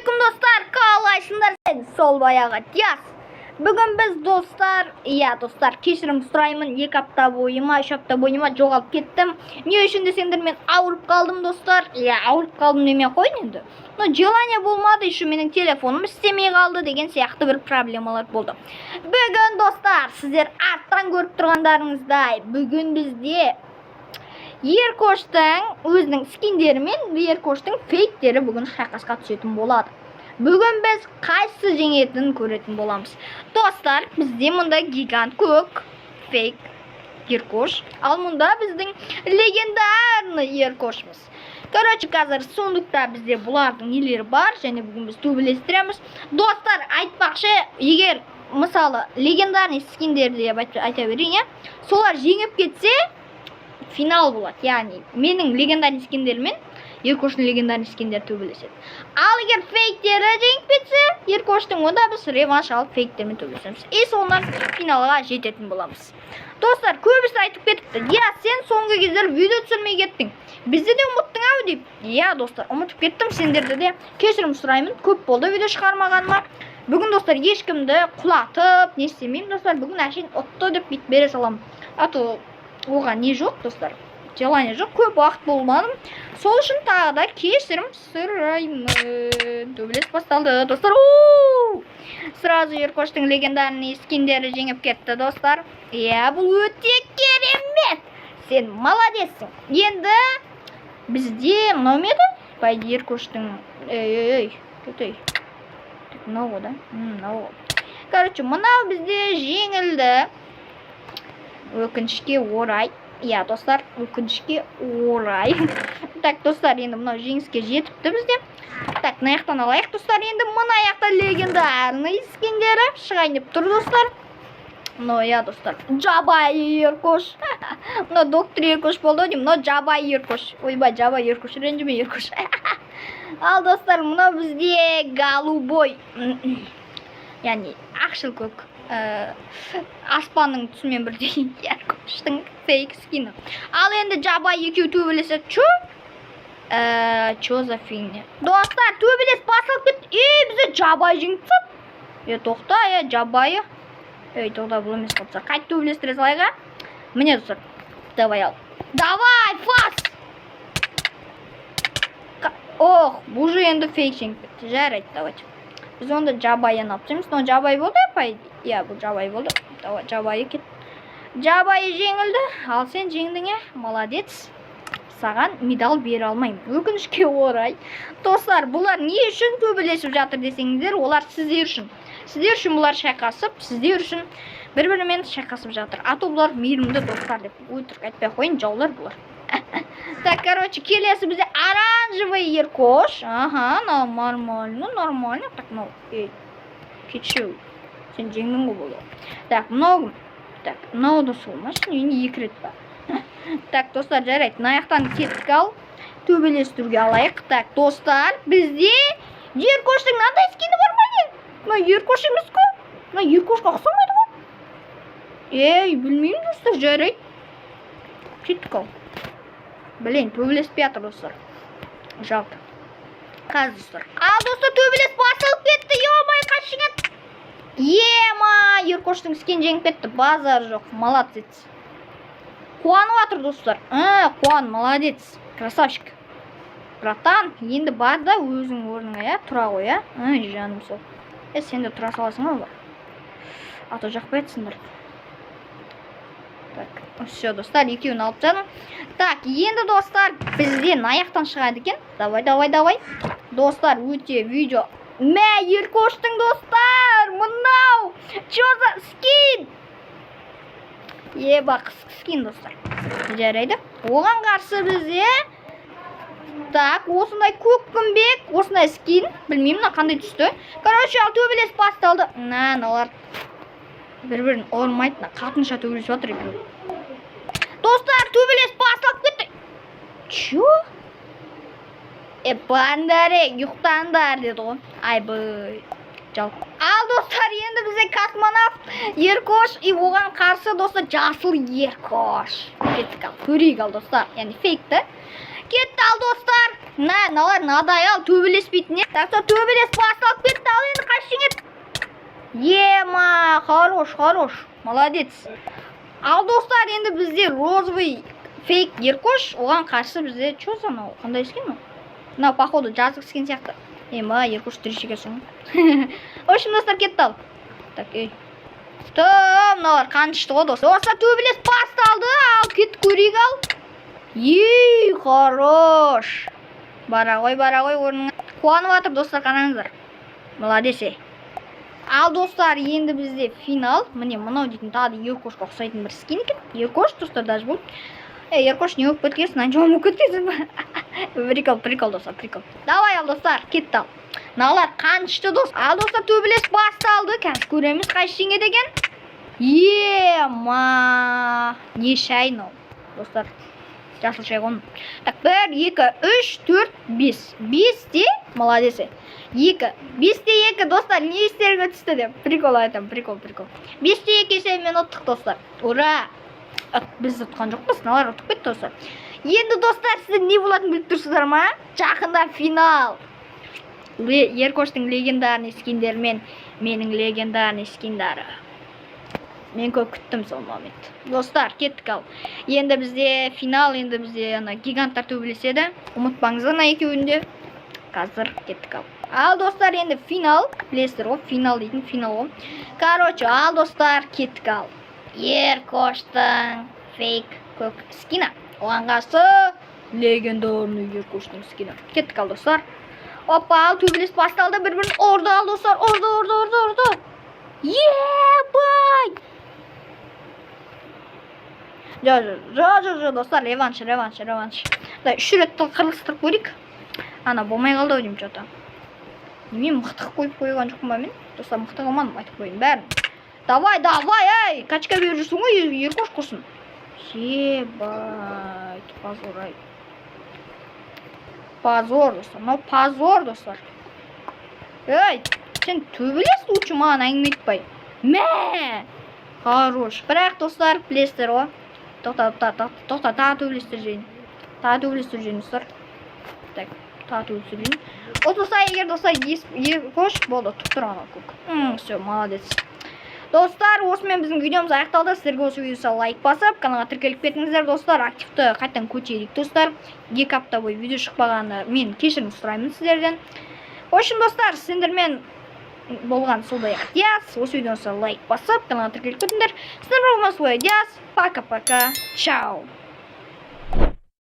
Assalamualaikum dostlar, қалайсыңдар? Сол баяғы яс. Бүгін біз достар, достар, кешірім сұраймын. 2 апта бойыма, 3 апта бойыма жоғалып кеттім. Не үшін десеңдер, мен ауырып қалдым достар. Ауырып қалдым демей қойын енді. Но желание болмады, еще менің телефоным істемей қалды деген сияқты бір проблемалар болды. Бүгін достар, сіздер арттан көріп тұрғандарыңыздай, бүгін бізде Еркоштың өзінің скиндері мен Еркоштың фейктері бүгін шайқасқа түсетін болады. Бүгін біз қайсы жеңетінін көретін боламыз. Достар, бізде мұнда гигант көк фейк Еркош, ал мұнда біздің легендарный Еркошымыз. Короче, қазір сондықта бізде бұлардың нелері бар, және бүгін біз төбелестіреміз. Достар, айтпақшы, егер мысалы легендарный скиндерді деп айта берейін, солар жеңіп кетсе, финал болады. Яғни менің легендарный скиндермен Еркоштың легендарный скиндері төбелеседі. Ал егер фейктері жеңіп кетсе, Еркоштың, онда біз реванш алып фейктермен төбелесеміз. И соңынан финалға жететін боламыз. Достар, көбісі айтып кетіпті. Сен соңғы кездер видео түсірмей кеттің. Бізді де ұмыттың ау деп. Достар, ұмытып кеттім. Сендерді де кешірім сұраймын. Көп болды видео шығармағаныма. Бүгін достар ешкімді құлатып, не істемеймін достар. Бүгін әшейін отто деп бит бере саламын. Ато оған не жоқ достар, желание жоқ, көп уақыт болмадым. Сол үшін тағы да кешірім сұраймын. Төбелес басталды достар. Сразу Еркоштың легендарный скиндері жеңіп кетті достар. Бұл өте керемет. Сен молодессің. Енді бізде мынау ма еді? Пайды Еркоштың мынау да. Короче, мынау бізде жеңілді. Өкінішке орай. Достар, өкінішке орай. Так, достар, енді мынау жеңіске жетіпті бізде. Так, мынаяқтан алайық достар. Енді мынаяқта легендарный скиндері шығайын деп тұр достар. Достар, жабай Еркош. Мынау доктор Еркош болды деймін. Мынау жабай Еркош. Ойбай, жабай Еркош, ренжіме Еркош. Ал достар, мынау бізде голубой. Яғни ақшыл көк. Аспанның түсімен бірдей Еркоштың фейк скины. Ал енді жабай екеу төбелеседі. Чо за фигня? Достар, төбелес басылып кетті. Бізде жабай жеңіп. Тоқта, жабайы. Тоқта, бұл емес қалса. Қайт төбелестіре салайға. Міне достар. Давай ал. Давай, фас! Бұл же енді фейк жеңіп кетті. Жарайды, давайте. Біз онда жабайын апсаймыз. Но жабай болды, пайды? Бұл жабай болды. Давай, жабайы кет. Жабайы жеңілді. Ал сен жеңдің, молодец. Саған медал бере алмаймын. Өкінішке орай. Достар, бұлар не үшін төбелесіп жатыр десеңіздер, олар сіздер үшін. Сіздер үшін бұлар шайқасып, сіздер үшін бір-бірімен шайқасып жатыр. Ато бұлар мейірімді достар деп. Өтірік айтпай қойын, жаулар бұлар. Так, короче, келесі бізде оранжевый Еркош. Нормально. Так, кетшеу. Сен жеңдің ғой болды. Так, мынау да солмаш. Енді 2 рет ба. Так, достар, жарайды. Наяқтан кеттік ал. Төбелестіруге алайық. Так, достар, бізде Еркоштың мынандай скині бар ма не? Мына Еркош емес қой. Мына Еркошқа ұқсамайды ғой. Білмеймін достар, жарайды. Кеттік ал. Блин, төбелеспей жатыр достар. Жалко. Қазір достар. Ал достар, төбелес басылып кетті. Ё-май, қашыңат. Еркоштың скин жеңіп кетті. Базар жоқ. Молодец. Қуанып жатыр достар. Қуан, молодец. Красавчик. Братан, енді бар да өзің орныңа, тұра ғой, жаным сол. Сен де тұра саласың ғой. Ато жақпай етсіңдір. Так, все, достар, екеуін алып жаным. Так, енді достар, бізден аяқтан шығады екен. Давай. Достар, өте видео. Еркоштың достар, мұнау. Чо за скин? Скин достар. Жарайды. Оған қарсы бізде. Так, осындай көк күмбек, осындай скин. Білмеймін, қандай түсті. Короче, ал төбелес басталды. Налар бір-бірін ормайды. Қатынша төбелес жатыр екен. Достар, төбелес басталып кетті. Чо? Бандаре, ұйықтаңдар деді ғой. Айбай. Жалко. Ал достар, енді бізде космонавт Еркош, оған қарсы достар жасыл Еркош. Кеттік ал, көрейік ал достар. Яғни фейкті. Кетті ал достар. Мыналар надай ал төбелеспейтін не. Так что төбелес басталып кетті, ал енді қашың ема, хорош. Молодец. Ал достар, енді бізде розовый фейк еркош, оған қарсы бізде что санау? Қандай скен ол? Мынау походу жазық скен сияқты. Ема, еркош трешеге соң. В общем, достар, кетті ал. Так, ей. Мыналар қанышты ғой достар. Достар, төбелес басталды, ал кет көрейік ал. Ей, хорош. Бара ғой орныңа. Қуанып атыр достар, қараңыздар. Молодец. Ал достар, енді бізде финал. Міне мынау дейтін тағы еркошқа ұқсайтын бір скин екен. Еркош достар даже бұл. Еркош не өкіп өткесін, анжауым өкіп өткесін. Прикол достар, прикол. Давай ал достар, кетті ал. Мыналар қанышты достар. Ал достар, төбелес басталды. Қазір көреміз қайшыңе деген. Ема, не шай мынау достар. Жасыл шай қоны. Так, 1, 2, 3, 4, 5. 5-те, молодец. 2. 5-те 2 достар, не естерге түсті деп. Прикол айтам, прикол. 5-те 2 есе мен ұттық достар. Ура! Біз ұтқан жоқпыз, мыналар ұтып кетті достар. Енді достар, сіздер не болатын біліп тұрсыздар ма? Жақында финал. Еркоштың легендарный скиндері мен менің легендарный скиндары. Мен көп күттім сол момент. Достар, кеттік ал. Енді бізде финал, енді бізде гиганттар төбелеседі. Ұмытпаңыздар ана екеуінде. Қазір кеттік ал. Ал достар, енді финал. Білесіздер ғой, финал дейтін финал ғой. Короче, ал достар, кеттік ал. Еркоштың фейк көк скина. Оған қасы легендарный еркоштың скина. Кеттік ал достар. Опа, ал төбелес басталды, бір-бірін орды ал достар. Орды. Ебай! Жо, достар, реванш. Да, 3 рет қырылыстырып көрейік. Ана, болмай қалды өдейм что-то. Мен мықты қойып қойған жоқпын ба мен? Достар, мықты қылмадым, айтып қойын бәрін. Давай, ай! Качка беріп жүрсің ғой, еркош құрсын. Ебай, позор, достар. Мынау позор, достар. Ей, сен төбелес лучше маған әңгіме айтпай. Мә! Хорош. Бірақ достар, білесіздер ғой. Тоқта, тағы төбелестір жейін. Достар. Так, тағы төбелестір жейін. Отырса, егер достар, еркош болды, тұп тұрған көк. Все, молодец. Достар, осымен біздің видеомыз аяқталды. Сіздерге осы видеосы лайк басып, каналға тіркеліп кетіңіздер, достар. Активті қайтадан көтерейік, достар. 2 апта бойы видео шықпағаны мен кешірім сұраймын сіздерден. В общем, достар, сендермен болған солдай Диас. Осы видеосы лайк басып, каналға тіркеліп кетіңдер. Сіздер болмас ой, Диас. Пока-пока. Чао.